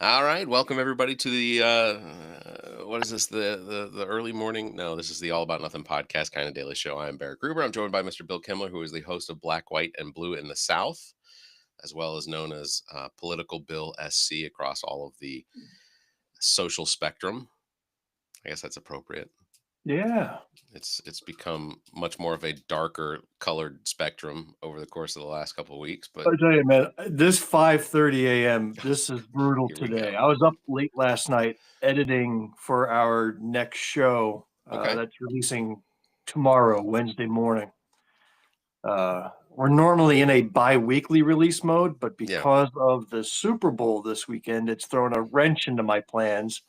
All right, welcome everybody to the what is this? The early morning? No, this is the All About Nothing podcast kind of daily show. I'm Barrett Gruber. I'm joined by Mr. Bill Kimmler, who is the host of Black, White, and Blue in the South, as well as known as Political Bill SC across all of the social spectrum. I guess that's appropriate. Yeah. It's become much more of a darker colored spectrum over the course of the last couple of weeks, but I tell you, man, this 5:30 a.m., this is brutal here we today. go. I was up late last night editing for our next show Okay. that's releasing tomorrow, Wednesday morning. We're normally in a bi-weekly release mode, but Yeah. because of the Super Bowl this weekend, it's thrown a wrench into my plans.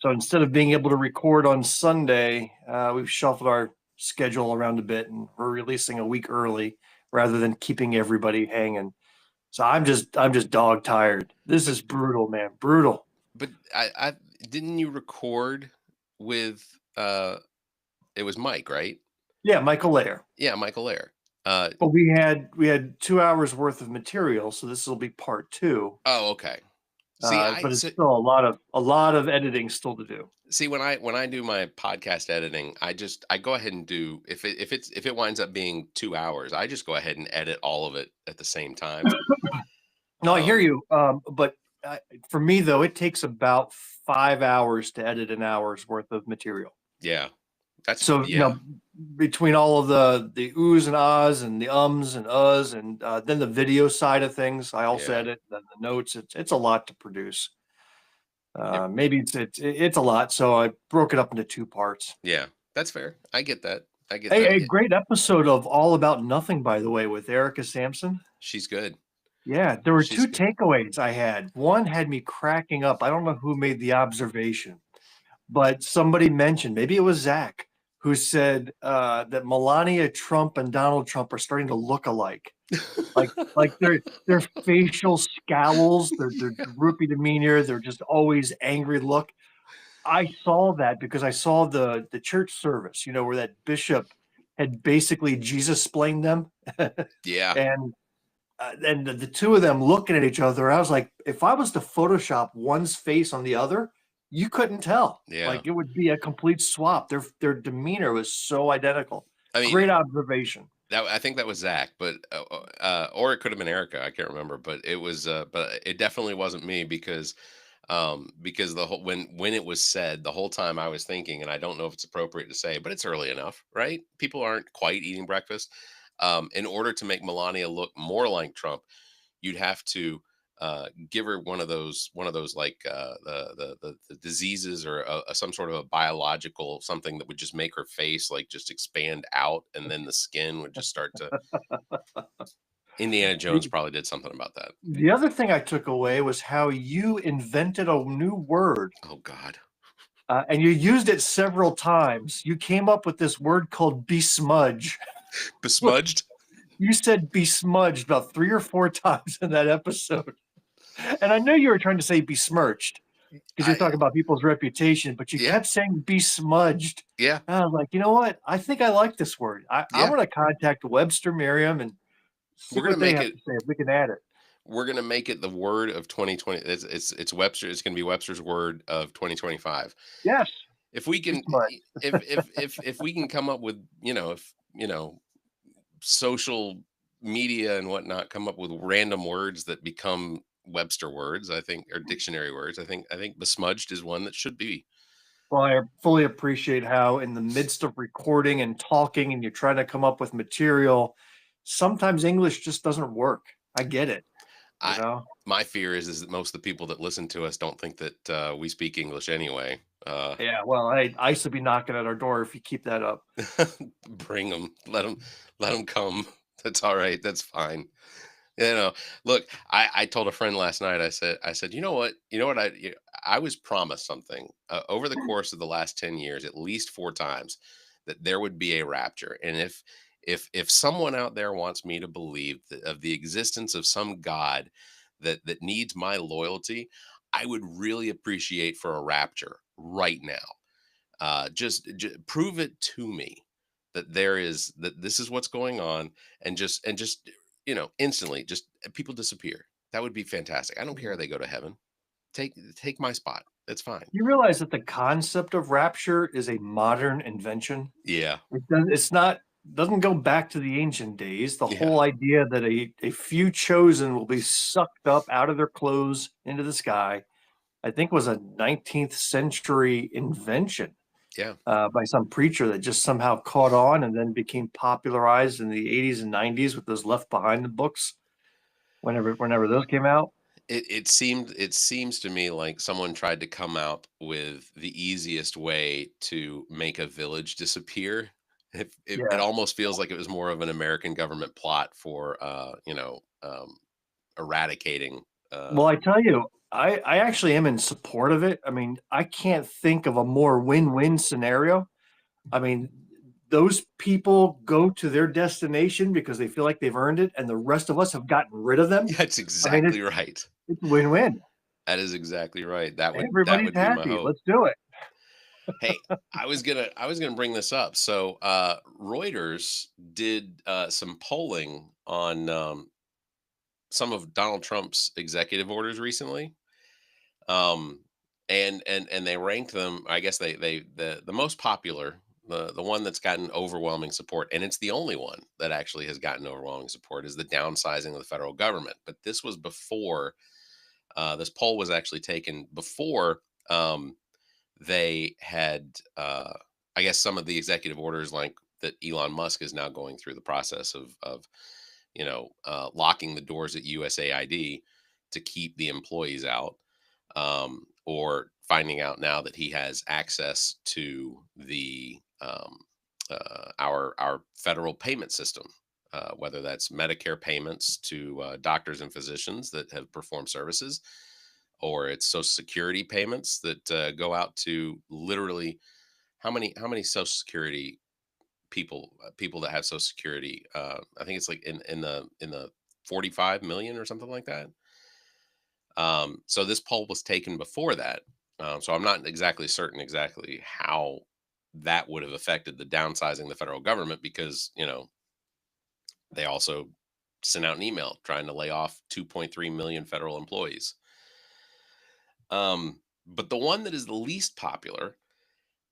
So instead of being able to record on Sunday, we've shuffled our schedule around a bit, and we're releasing a week early rather than keeping everybody hanging. So I'm just dog tired. This But is brutal, man. Brutal. but I didn't you record with it was Mike, right? Yeah, Michael Lair. Yeah, Michael Ayer. Uh, But we had 2 hours worth of material, so this will be part two. oh, okay. See, But it's still a lot of editing still to do. when I do my podcast editing, I go ahead and do if it winds up being 2 hours, I just go ahead and edit all of it at the same time. No, I hear Um, you. But for me though, it takes about 5 hours to edit an hour's worth of material. yeah, that's So yeah, between all of the oohs and ahs and the ums and uhs and then the video side of things, I also yeah, edit. Then the notes. It's a lot to produce. yep, Maybe it's a lot, so I broke it up into two parts. yeah. That's fair. I get that. I get Hey, that. a great episode of All About Nothing, by the way, with Erica Sampson. She's good. Yeah, there were She's two good. takeaways I had. One had me cracking up. I don't know who made the observation, but somebody mentioned, maybe it was Zach, who said that Melania Trump and Donald Trump are starting to look alike. Like their facial scowls, their droopy demeanor, they're just always angry look. I saw that because I saw the church service, where that bishop had basically Jesus explained them, Yeah, and the two of them looking at each other. I was like, if I was to Photoshop one's face on the other, you couldn't tell. yeah. Like it would be a complete swap. Their demeanor was so identical. I mean, Great observation. that I think that was Zach, but or it could have been Erica. I can't remember, but but it definitely wasn't me because the whole when it was said the whole time I was thinking, and I don't know if it's appropriate to say, but it's early enough, right? People aren't quite eating breakfast. In order to make Melania look more like Trump, you'd have to give her one of those like the diseases or some sort of a biological something that would just make her face like just expand out, and then the skin would just start to. Indiana Jones The, probably did something about that. the other thing I took away was how you invented a new word. Oh God, And you used it several times. You came up with this word called besmudge. besmudged. You said besmudged about 3 or 4 times in that episode. And I knew you were trying to say besmirched because you're I talking about people's reputation, but you Yeah, kept saying besmudged. yeah, And I was like, you know what? I think I like this word. I yeah. want to contact Webster Merriam and see We're gonna what they make have it. to say if we can add it. We're gonna make it the word of 2020. It's Webster. It's gonna be Webster's word of 2025. Yes, If we can, besmudged. if we can come up with if social media and whatnot come up with random words that become Webster words, I think, or dictionary words. I think besmudged is one that should be. Well, I fully appreciate how, in the midst of recording and talking, and you're trying to come up with material, sometimes English just doesn't work. I get it, you I know? My fear is that most of the people that listen to us don't think that we speak English anyway. Yeah, well, hey, ICE will be knocking at our door if you keep that up. Bring them, let them come. That's all right. That's fine. Look, I told a friend last night. I said, you know what, I was promised something over the course of the last 10 years, at least 4 times, that there would be a rapture, and if someone out there wants me to believe of the existence of some god that needs my loyalty, I would really appreciate for a rapture right now. Just prove it to me that this is what's going on, and just instantly just people disappear. That would be fantastic. I don't care if they go to heaven. take my spot. It's fine. You realize that the concept of rapture is a modern invention? Yeah. It's not doesn't go back to the ancient days. The Yeah. whole idea that a few chosen will be sucked up out of their clothes into the sky, I think was a 19th century invention Yeah. by some preacher that just somehow caught on and then became popularized in the 80s and 90s with those Left Behind the books whenever those came out. It seems to me like someone tried to come out with the easiest way to make a village disappear. It Yeah. almost feels like it was more of an American government plot for eradicating Well, I tell you, I actually am in support of it. I mean, I can't think of a more win-win scenario. I mean, those people go to their destination because they feel like they've earned it, and the rest of us have gotten rid of them. That's I mean, exactly right. it's win-win. That is exactly right. That Everybody's would be my happy. hope. Let's do it. Hey, I was gonna bring this up. So Reuters did some polling on some of Donald Trump's executive orders recently. Um, and they ranked them. I guess the most popular, the one that's gotten overwhelming support, and it's the only one that actually has gotten overwhelming support, is the downsizing of the federal government. But this was before this poll was actually taken before they had, I guess, some of the executive orders like that Elon Musk is now going through the process of locking the doors at USAID to keep the employees out, or finding out now that he has access to the our federal payment system, whether that's Medicare payments to doctors and physicians that have performed services, or it's Social Security payments that go out to literally how many Social Security people that have Social Security. I think it's like in the 45 million or something like that. So this poll was taken before that. So I'm not exactly certain exactly how that would have affected the downsizing the federal government, because they also sent out an email trying to lay off 2.3 million federal employees. But the one that is the least popular,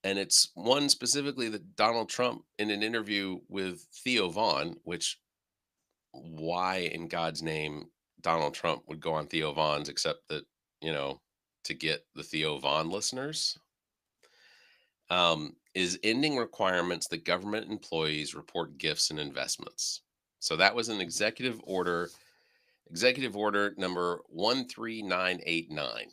and it's one specifically that Donald Trump, in an interview with Theo Vaughn, which, why in God's name Donald Trump would go on Theo Vaughn's, except that, you know, to get the Theo Vaughn listeners, is ending requirements that government employees report gifts and investments. So that was an executive order number 13989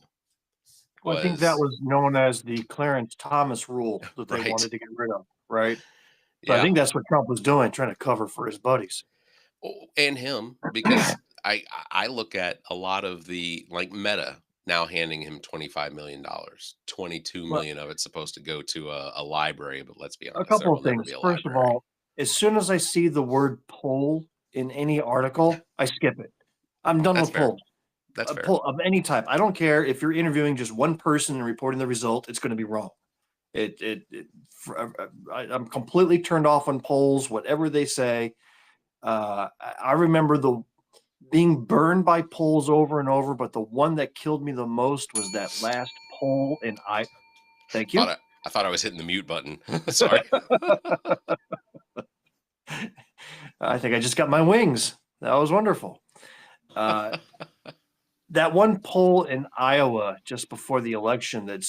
Well, I think that was was known as the Clarence Thomas rule that they right. wanted to get rid of, right? So I Yeah. think that's what Trump was doing, trying to cover for his buddies. Oh, and him, because I look at a lot of the, like, Meta now handing him $25 million, 22 Well, million of it's supposed to go to a library, but let's be a honest, there couple will of never things. be a First of library. all, as soon as I see the word poll in any article, I skip it. I'm done That's with fair. polls. That's A fair. poll of any type. I don't care if you're interviewing just one person and reporting the result, it's going to be wrong. I'm completely turned off on polls, whatever they say. I remember the being burned by polls over and over, but the one that killed me the most was that last poll. And thank Thought you. I thought I was hitting the mute button. Sorry. I think I just got my wings. That was wonderful. Uh, that one poll in Iowa just before the election that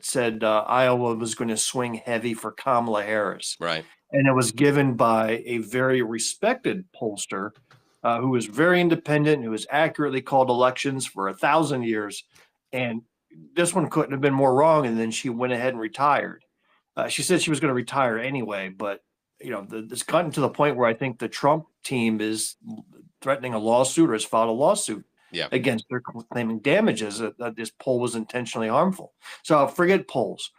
said Iowa was going to swing heavy for Kamala Harris, Right. and it was given by a very respected pollster who was very independent, who has accurately called elections for 1,000 years, and this one couldn't have been more wrong. And then she went ahead and retired. She said she was going to retire anyway, but it's gotten to the point where I think the Trump team is threatening a lawsuit or has filed a lawsuit Yeah. against her, claiming damages that this poll was intentionally harmful. So forget polls.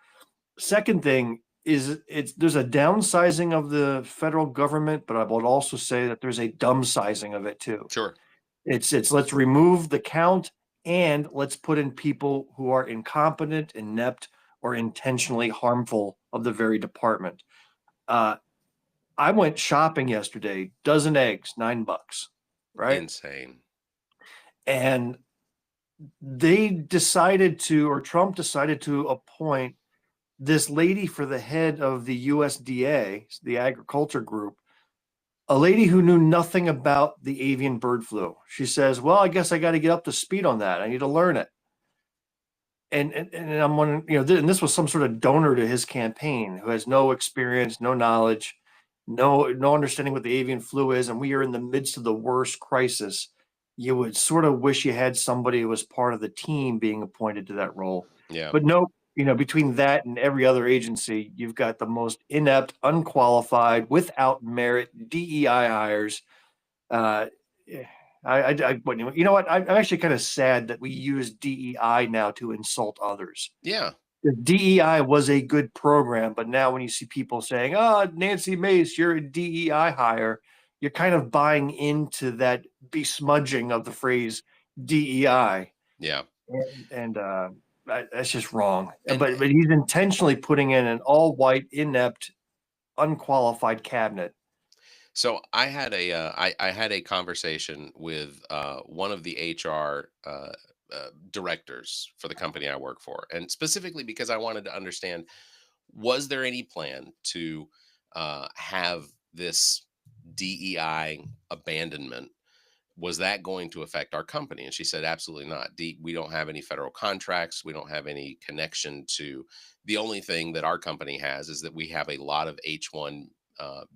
Second thing is there's a downsizing of the federal government, but I would also say that there's a dumb sizing of it too. Sure. It's let's remove the count and let's put in people who are incompetent, inept, or intentionally harmful of the very department. Uh, I went shopping yesterday, dozen eggs, $9, right? Insane. And they decided to, or Trump decided to appoint this lady for the head of the USDA, the agriculture group, a lady who knew nothing about the avian bird flu. She says, "Well, I guess I got to get up to speed on that. I need to learn it." And I'm wondering, and this was some sort of donor to his campaign who has no experience, no knowledge, no understanding what the avian flu is, and we are in the midst of the worst crisis. You would sort of wish you had somebody who was part of the team being appointed to that role, Yeah. but no. Between that and every other agency, you've got the most inept, unqualified, without merit DEI hires. uh, eh, but you know what? I'm actually kind of sad that we use DEI now to insult others. Yeah. The DEI was a good program, but now when you see people saying, "Oh, Nancy Mace, you're a DEI hire," you're kind of buying into that besmudging of the phrase DEI, Yeah. and that's just wrong. And But he's intentionally putting in an all-white, inept, unqualified cabinet. so I had a conversation with one of the HR directors for the company I work for, and specifically because I wanted to understand, was there any plan to have this DEI abandonment? Was that going to affect our company? And she said, absolutely not. We don't have any federal contracts. We don't have any connection to. The only thing that our company has is that we have a lot of H1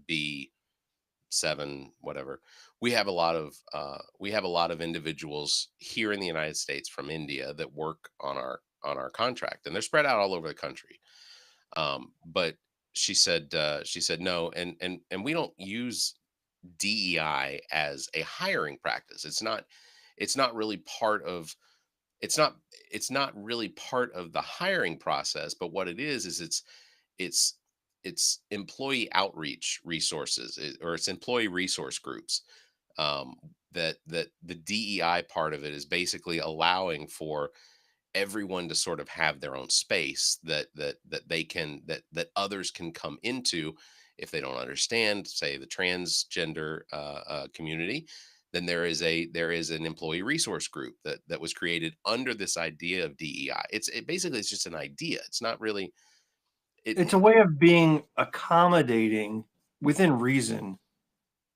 B 7 whatever. We have a lot of individuals here in the United States from India that work on our contract, and they're spread out all over the country. But she said no, and we don't use DEI as a hiring practice. It's not really part of it's not it's not really part of the hiring process, but what it is it's it's employee outreach resources, or it's employee resource groups. um, that the DEI part of it is basically allowing for everyone to sort of have their own space that they can that others can come into if they don't understand, say, the transgender community. Then there is an employee resource group that was created under this idea of DEI. Basically it's just an idea. It's not really It's a it. way of being accommodating within reason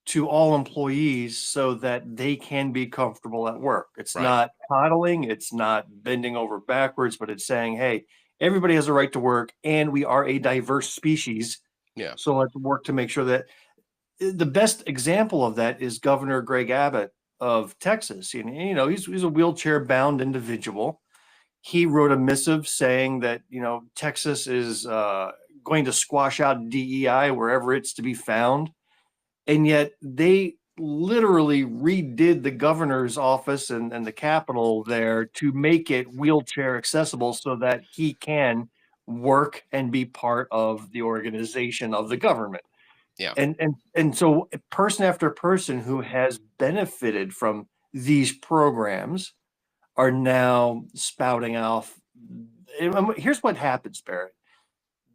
to all employees so that they can be comfortable at work. It's Right. not coddling, it's not bending over backwards, but it's saying, "Hey, everybody has a right to work and we are a diverse species. Yeah. So let's work to make sure that." The best example of that is Governor Greg Abbott of Texas. He's a wheelchair bound individual. He wrote a missive saying that, Texas is going to squash out DEI wherever it's to be found. And yet they literally redid the governor's office and the Capitol there to make it wheelchair accessible so that he can work and be part of the organization of the government. Yeah. And so person after person who has benefited from these programs are now spouting off. Here's what happens, Barrett.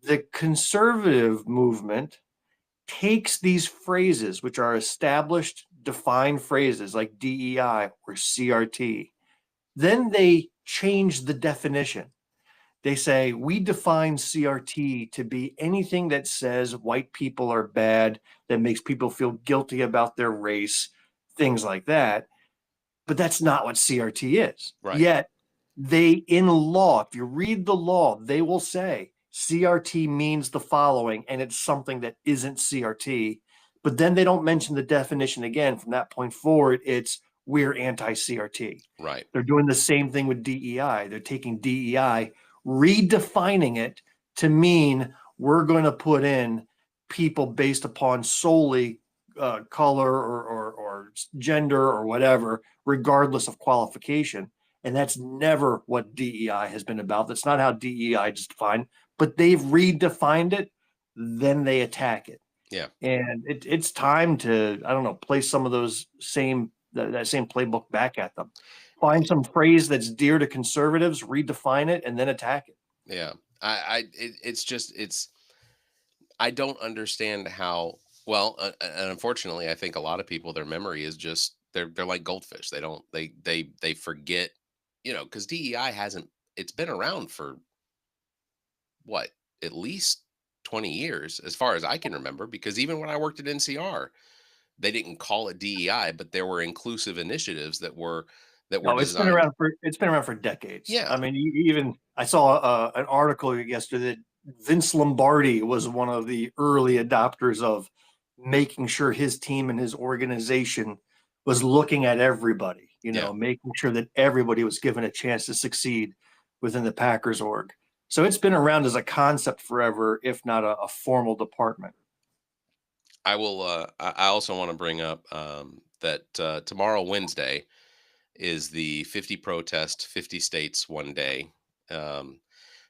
The conservative movement takes these phrases, which are established, defined phrases like DEI or CRT, then they change the definition. They say, we define CRT to be anything that says white people are bad, that makes people feel guilty about their race, things like that. But that's not what CRT is. Right. Yet in law, if you read the law, they will say CRT means the following, and it's something that isn't CRT. But then they don't mention the definition again. From that point forward, it's we're anti-CRT. Right. They're doing the same thing with DEI. They're taking DEI, redefining it to mean we're going to put in people based upon solely color or gender or whatever, regardless of qualification. And that's never what DEI has been about. That's not how DEI is defined, but they've redefined it, then they attack it. Yeah. And it's time to, I don't know, play some of those that same playbook back at them. Find some phrase that's dear to conservatives, redefine it, and then attack it. Yeah. It's just I don't understand how well, and unfortunately, I think a lot of people, their memory is just they're like goldfish. They don't they forget. because DEI hasn't, it's been around for what, at least 20 years, as far as I can remember, because even when I worked at NCR, they didn't call it DEI, but there were inclusive initiatives that were No, designed. it's been around for decades. Yeah, I mean, even I saw an article yesterday that Vince Lombardi was one of the early adopters of making sure his team and his organization was looking at everybody, yeah. making sure that everybody was given a chance to succeed within the Packers org. So it's been around as a concept forever, if not a formal department. I will. I also want to bring up that tomorrow, Wednesday, is the 50 protest, 50 states one day. Um,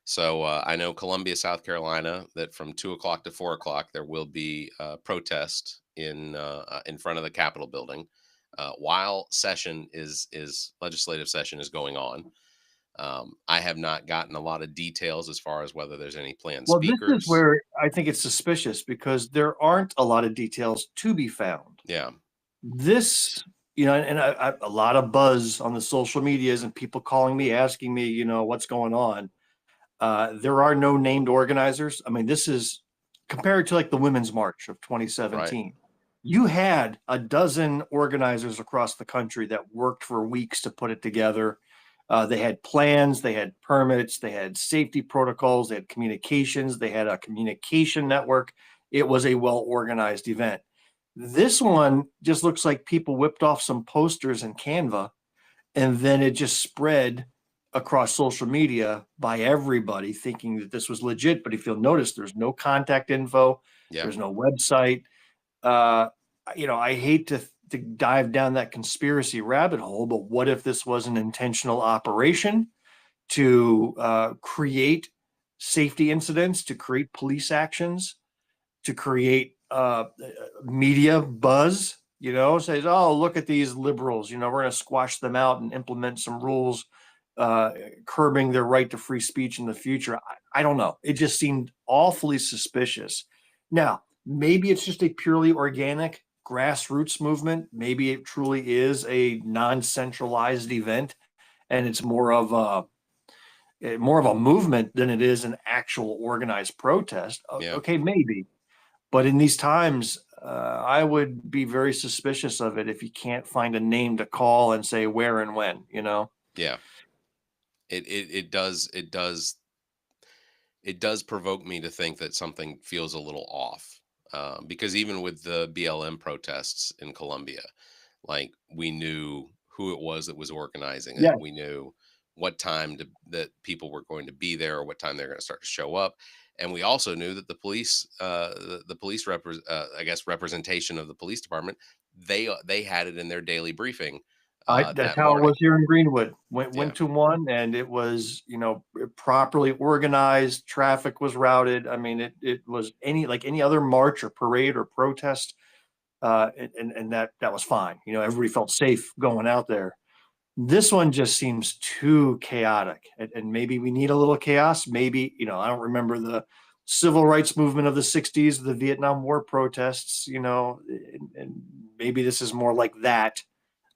so I know Columbia, South Carolina, that from 2 o'clock to 4 o'clock there will be a protest in front of the Capitol building while session is legislative session is going on. I have not gotten a lot of details as far as whether there's any planned Well, this is speakers. where I think it's suspicious because there aren't a lot of details to be found. Yeah, This, and a lot of buzz on the social medias and people calling me, asking me, what's going on. There are no named organizers. I mean, this is compared to like the Women's March of right. 2017. You had a dozen organizers across the country that worked for weeks to put it together. They had plans, they had permits, they had safety protocols, they had communications, they had a communication network. It was a well organized event. This one just looks like people whipped off some posters in Canva and then it just spread across social media by everybody thinking that this was legit. But if you'll notice, there's no contact info, Yeah, there's no website. Uh, I hate to dive down that conspiracy rabbit hole, but what if this was an intentional operation to create safety incidents, to create police actions, to create media buzz, says, oh, look at these liberals, we're going to squash them out and implement some rules uh, curbing their right to free speech in the future. I don't know. It just seemed awfully suspicious. Now, maybe it's just a purely organic grassroots movement. Maybe it truly is a non-centralized event and it's more of a movement than it is an actual organized protest. yeah, Okay, maybe. But in these times, I would be very suspicious of it if you can't find a name to call and say where and when. yeah. It does provoke me to think that something feels a little off, because even with the BLM protests in Colombia, like, we knew who it was that was organizing it. Yeah, We knew what time that people were going to be there, or what time they're going to start to show up, and we also knew that the police, the police I guess representation of the police department, they had it in their daily briefing that's that how it morning. was here in Greenwood. Went Yeah, to one, and it was properly organized. Traffic was routed. I mean, it was any other march or parade or protest, and that was fine. Everybody felt safe going out there. This one just seems too chaotic, and maybe we need a little chaos. Maybe, I don't remember the civil rights movement of the 60s, the Vietnam War protests, and maybe this is more like that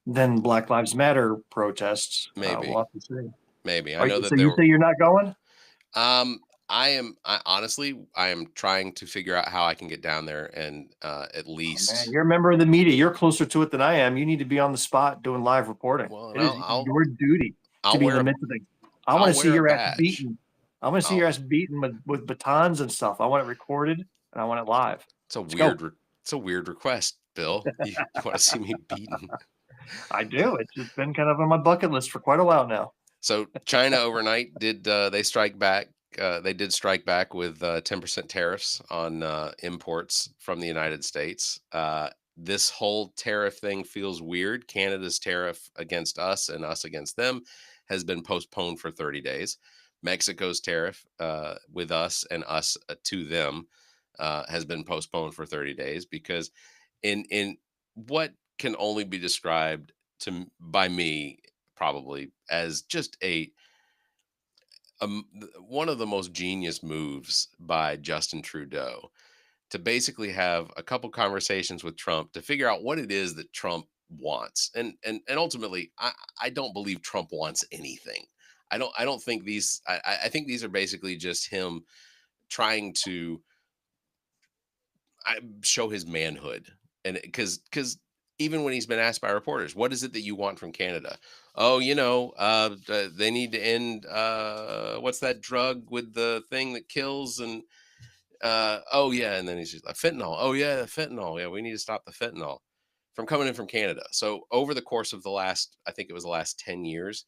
than Black Lives Matter protests. We'll maybe, have to see. maybe. I All right, know so that you there. say you're not going? I honestly, I am trying to figure out how I can get down there and at Oh, man, least. you're a member of the media. You're closer to it than I am. You need to be on the spot doing live reporting. Well, and It is I'll I'll your duty to I'll be in wear the a midst of things. I want I'll to see wear a your ass badge. beaten. I want to see your I'll ass beaten with batons and stuff. I want it recorded and I want it live. It's a Let's go. it's a weird request, Bill. You want to see me beaten? I do. It's been kind of on my bucket list for quite a while now. So China overnight did they strike back? They did strike back with 10% tariffs on imports from the United States. This whole tariff thing feels weird. Canada's tariff against us and us against them has been postponed for 30 days. Mexico's tariff with us and us to them has been postponed for 30 days because in what can only be described by me probably as just one of the most genius moves by Justin Trudeau to basically have a couple conversations with Trump to figure out what it is that Trump wants. And ultimately, I don't believe Trump wants anything. I don't think these I think these are basically just him trying to show his manhood. And because even when he's been asked by reporters, what is it that you want from Canada? Oh, they need to end what's that drug with the thing that kills? And oh yeah, and then he's just like fentanyl. Oh yeah, fentanyl. Yeah, we need to stop the fentanyl from coming in from Canada. So over the course of the last, I think it was the last 10 years,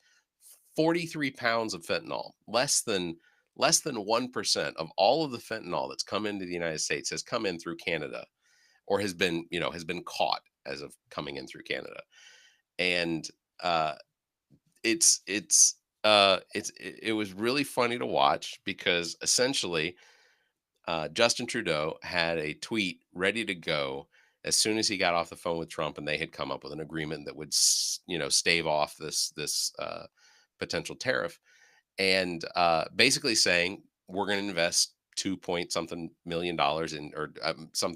43 pounds of fentanyl, less than 1% of all of the fentanyl that's come into the United States has come in through Canada, or has been caught as of coming in through Canada. And uh it was really funny to watch because essentially Justin Trudeau had a tweet ready to go as soon as he got off the phone with Trump, and they had come up with an agreement that would, stave off this potential tariff, and basically saying we're going to invest 2 point something million dollars in, or some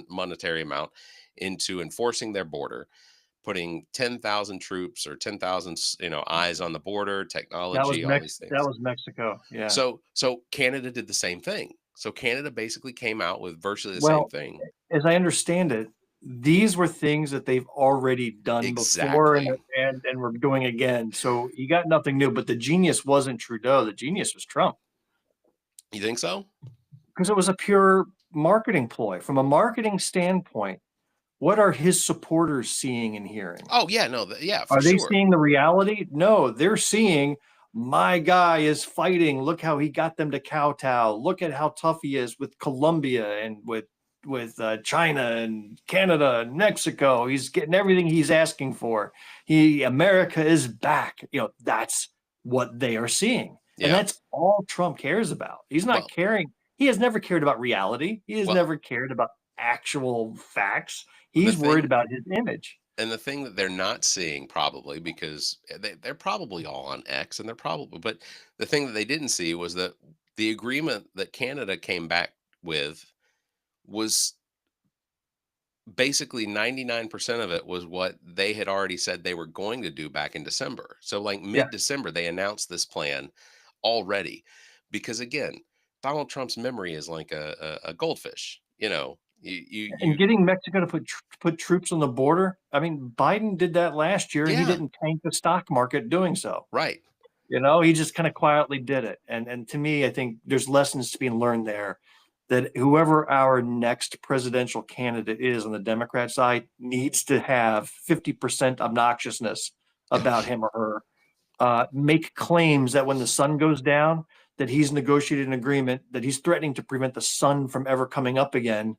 monetary amount into enforcing their border, putting 10,000 troops or 10,000 eyes on the border, technology, all these That things. was Mexico. Yeah. So Canada did the same thing. So Canada basically came out with virtually the same Well, thing. as I understand it, these were things that they've already done before and Exactly. and were doing again. So you got nothing new, but the genius wasn't Trudeau. The genius was Trump You think so? because it was a pure marketing ploy. From a marketing standpoint, what are his supporters seeing and hearing? Oh yeah, no, yeah, for Are they sure. seeing the reality? No, they're seeing my guy is fighting. Look how he got them to kowtow. Look at how tough he is with Colombia and with China and Canada and Mexico. He's getting everything he's asking for. America is back. That's what they are seeing, and Yeah. that's all Trump cares about. He's not Well, caring. He has never cared about reality. He has well, never cared about actual facts. the He's worried thing about his image. and the thing that they're not seeing probably because they're probably all on X, and they're probably, but the thing that they didn't see was that the agreement that Canada came back with was basically 99% of it was what they had already said they were going to do back in December. So like Yeah. mid-December they announced this plan already, because again, Donald Trump's memory is like a goldfish. And getting Mexico to put troops on the border, I mean, Biden did that last year, and he yeah, didn't tank the stock market doing so. right. He just kinda quietly did it, and to me, I think there's lessons to be learned there, that whoever our next presidential candidate is on the Democrat side needs to have 50% obnoxiousness about him or her, make claims that when the sun goes down, that he's negotiated an agreement, that he's threatening to prevent the sun from ever coming up again,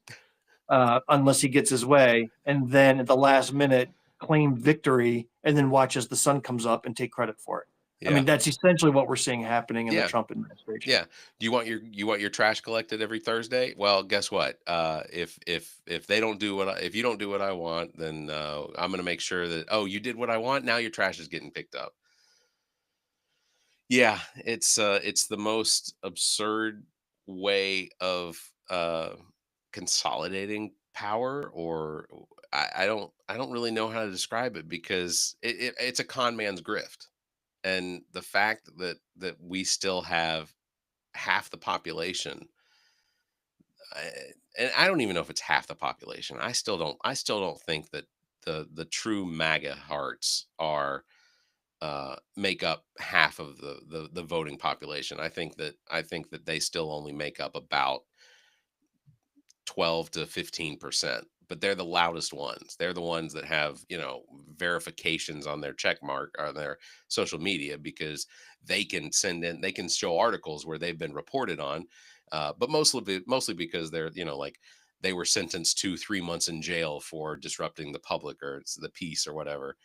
unless he gets his way, and then at the last minute claim victory, and then watch as the sun comes up and take credit for it. I Yeah. mean, that's essentially what we're seeing happening in the Yeah. Trump administration. Yeah. Do you want your trash collected every Thursday? Well, guess what? If they don't do if you don't do what I want, then I'm going to make sure that, oh, you did what I want. Now your trash is getting picked up. Yeah, it's the most absurd way of consolidating power, or I don't really know how to describe it, because it's a con man's grift. And the fact that we still have half the population, and I don't even know if it's half the population. I still don't think that the true MAGA hearts are make up half of the voting population. I think that they still only make up about 12 to 15%, but they're the loudest ones. They're the ones that have, verifications on their check mark or their social media, because they can show articles where they've been reported on, but mostly because they're, like, they were sentenced to 3 months in jail for disrupting the public or it's the peace or whatever.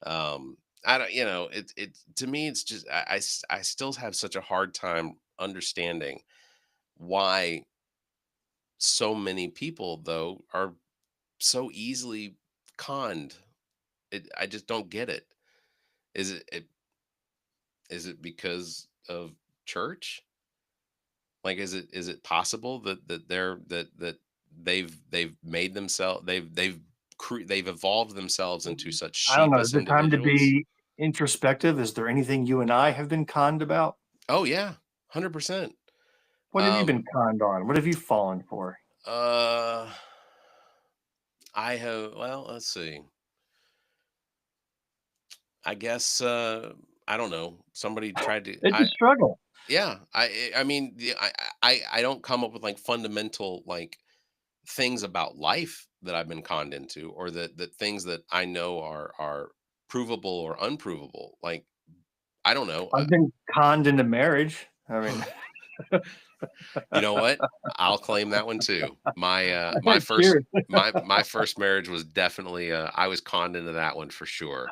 I don't, it to me, it's just, I still have such a hard time understanding why so many people though are so easily conned. I just don't get it. Is it because of church? Like, is it possible that they've made themselves, they've they've evolved themselves into such I don't know. Is sheepish it time to individuals. be introspective? Is there anything you and I have been conned about? Oh yeah, 100%. What have you Um, been conned on? What have you fallen for? uh, I have. Well, let's see. I guess I don't know. Somebody tried to. It's a struggle. Yeah. I mean, I don't come up with like fundamental like things about life that I've been conned into, or that things that I know are provable or unprovable. Like I don't know. I've been conned into marriage. I mean, You know what? I'll claim that one too. My first cheers. my first marriage was definitely I was conned into that one for sure.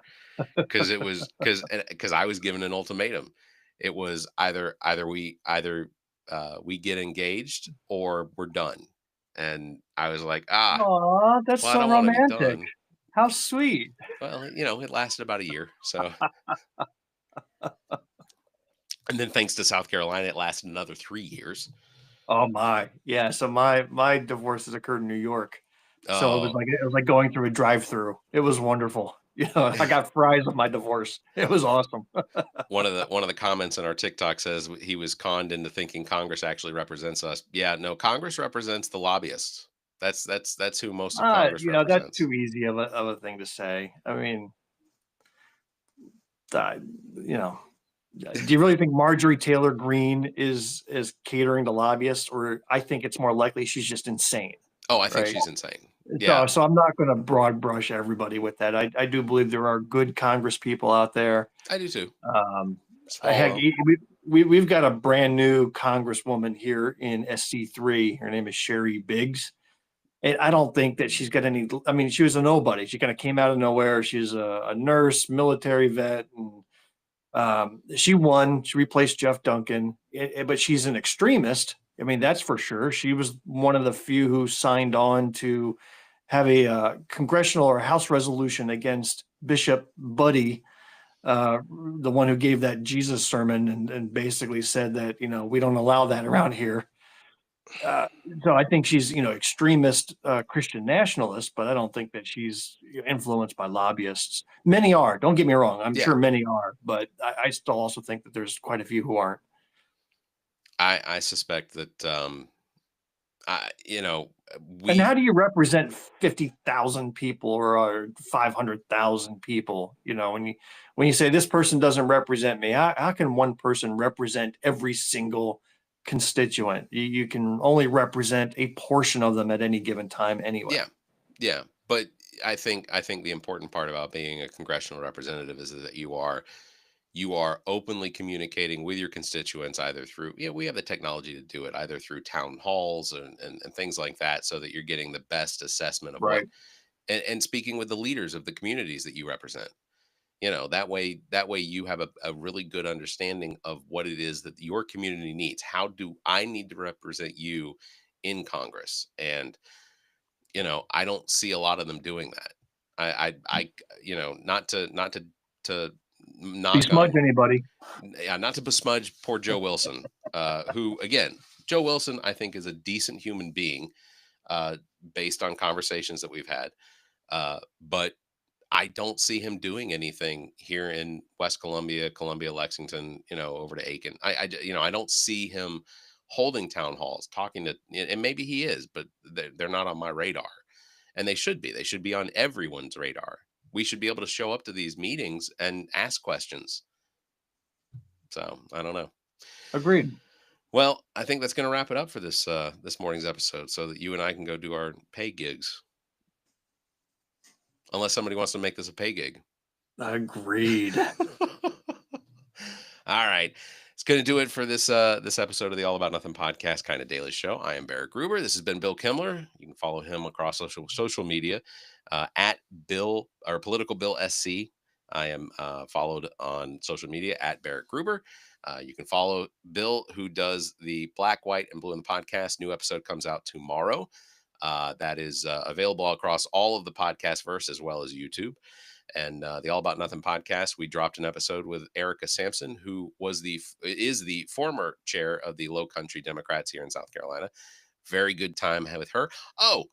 Because it was because I was given an ultimatum. It was either we get engaged or we're done. And I was like, Aw, that's well, I so don't want to be romantic. done. How sweet. Well, it lasted about a year. So, and then thanks to South Carolina, it lasted another 3 years. Oh my. Yeah, so my divorces occurred in New York. So Oh, it was like going through a drive-through. It was wonderful. You know, I got fries with my divorce. It was awesome. one of the comments in our TikTok says he was conned into thinking Congress actually represents us. Yeah, no, Congress represents the lobbyists. That's who most of Congress That's represents. too easy of a thing to say. I mean, uh, you know, do you really think Marjorie Taylor Greene is catering to lobbyists, or I think it's more likely she's just insane, Oh, I think right? she's insane. So Yeah, so I'm not gonna broad brush everybody with that. I do believe there are good Congress people out there. I do too. Um, Small heck, world. we've got a brand new Congresswoman here in SC3. Her name is Sherry Biggs. And I don't think that she's got any. I mean, she was a nobody. She kind of came out of nowhere. She's a nurse, military vet, and she won. She replaced Jeff Duncan, but she's an extremist. I mean, that's for sure. She was one of the few who signed on to have a congressional or House resolution against Bishop Buddy, the one who gave that Jesus sermon and basically said that we don't allow that around here. Uh, so I think she's extremist Christian nationalist, but I don't think that she's influenced by lobbyists. Many are. Don't get me wrong. I'm Yeah, sure many are, but I still also think that there's quite a few who aren't. I suspect that I And how we do you represent 50,000 people or 500,000 people? When you say this person doesn't represent me, how can one person represent every single constituent? You can only represent a portion of them at any given time anyway. yeah, yeah. But I think the important part about being a congressional representative is that you are openly communicating with your constituents either through we have the technology to do it either through town halls and things like that so that you're getting the best assessment of what Right. and speaking with the leaders of the communities that you represent. That way you have a really good understanding of what it is that your community needs. How do I need to represent you in Congress? And I don't see a lot of them doing that. Not to knock Besmudge on, anybody. yeah, not to besmudge poor Joe Wilson, who again, Joe Wilson, I think is a decent human being, uh, based on conversations that we've had. But I don't see him doing anything here in West Columbia, Columbia, Lexington, over to Aiken. I don't see him holding town halls, talking to, and maybe he is, but they're not on my radar. And they should be. They should be on everyone's radar. We should be able to show up to these meetings and ask questions. So I don't know. Agreed. Well, I think that's going to wrap it up for this morning's episode, so that you and I can go do our pay gigs. Unless somebody wants to make this a pay gig. Agreed. All right. It's going to do it for this episode of the All About Nothing podcast, kind of daily show. I am Barrett Gruber. This has been Bill Kimler. You can follow him across social media at Bill or Political Bill SC. I am followed on social media at Barrett Gruber. You can follow Bill, who does the Black, White, and Blue in the podcast. New episode comes out tomorrow. That is available across all of the podcast verse as well as YouTube. And the All About Nothing podcast, we dropped an episode with Erica Sampson, who is the former chair of the Low Country Democrats here in South Carolina. Very good time with her. Oh,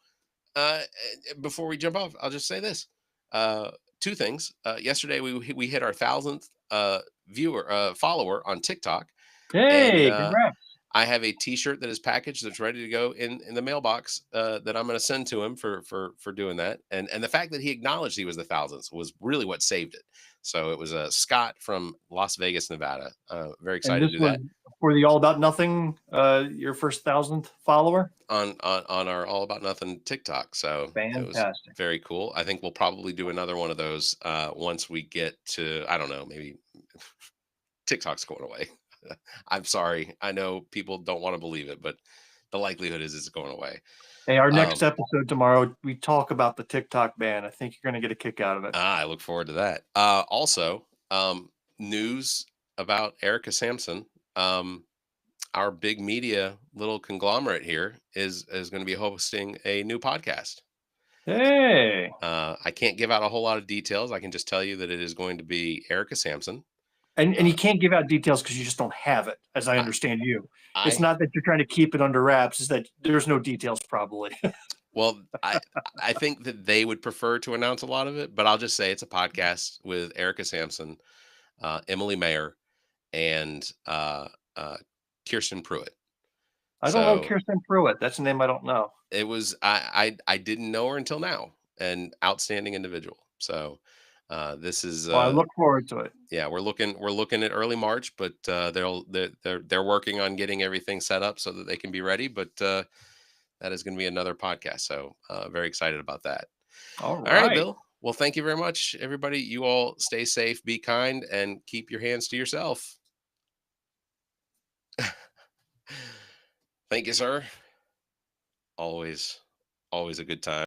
Before we jump off, I'll just say this: uh, two things. Yesterday we hit our thousandth viewer follower on TikTok, and Hey, congrats. I have a T-shirt that is packaged that's ready to go in the mailbox that I'm going to send to him for doing that. And the fact that he acknowledged he was the thousandth was really what saved it. So it was Scott from Las Vegas, Nevada. Very And excited this to do was that for the All About Nothing, your first thousandth follower. on our All About Nothing TikTok. So it was Fantastic. very cool. I think we'll probably do another one of those once we get to, I don't know, maybe TikTok's going away. I'm sorry. I know people don't want to believe it, but the likelihood is it's going away. Hey, our next Um, episode tomorrow, we talk about the TikTok ban. I think you're going to get a kick out of it. I look forward to that. Also, news about Erica Sampson. Um, our big media little conglomerate here is going to be hosting a new podcast. Hey, I can't give out a whole lot of details. I can just tell you that it is going to be Erica Sampson. and Uh, you can't give out details because you just don't have it, as I I, understand you. It's I not that you're trying to keep it under wraps; it's that there's no details probably. well, I think that they would prefer to announce a lot of it, but I'll just say it's a podcast with Erica Sampson, Emily Mayer, and uh, Kirsten Pruitt. I don't know So Kirsten Pruitt. That's a name I don't know. it was I didn't know her until now. An outstanding individual. So this is Well, I look forward to it. yeah, we're looking at early March, but they're working on getting everything set up so that they can be ready. But that is going to be another podcast. So very excited about that. All All right, right. Bill. Well, thank you very much, everybody. You all stay safe, be kind, and keep your hands to yourself. Thank you, sir. Always, always a good time.